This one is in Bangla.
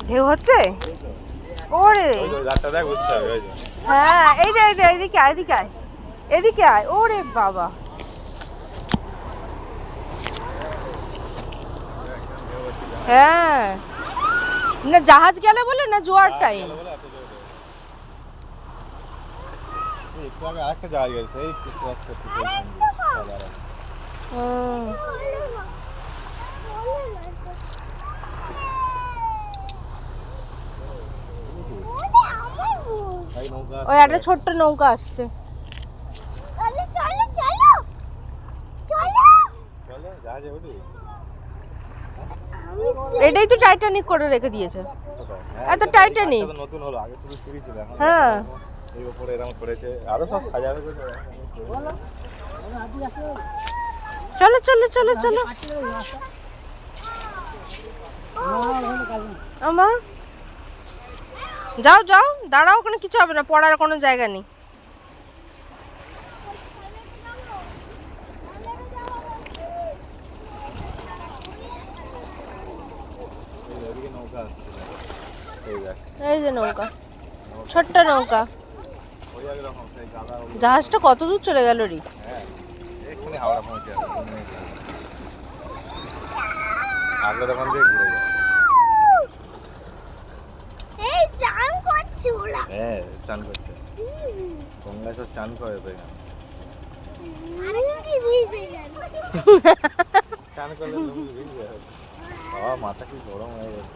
ঢেউ হচ্ছে ওরে। হ্যাঁ এই যে এইদিকে আয়, এদিকে আয়, এদিকে আয়। ওরে বাবা, হ্যাঁ না জাহাজ গেলে বলে না জোয়ার টাইম। আরেকটা জাহাজ গেছে এই ক্রস করতে। ওই একটা ছোট্ট নৌকা আসছে। এটাই তো টাইটানিক করে রেখে দিয়েছে। এত টাইটানিক নতুন হলো, আগে শুধু সিঁড়ি ছিল, এখন হ্যাঁ এই উপরে এরকম করেছে, আরো সব সাজাবে। চলো চলো চলো চলো আমা, যাও যাও, দাঁড়াও, ওখানে কিছু হবে না, পড়ার কোনো জায়গা নেই। এই যে নৌকা, ছোট্ট নৌকা। জাহাজটা কত দূর চলে গেল রে? চান করছে গঙ্গায়, সব চান করে তো চান করলে মাথা কি গরম হয়ে গেছে।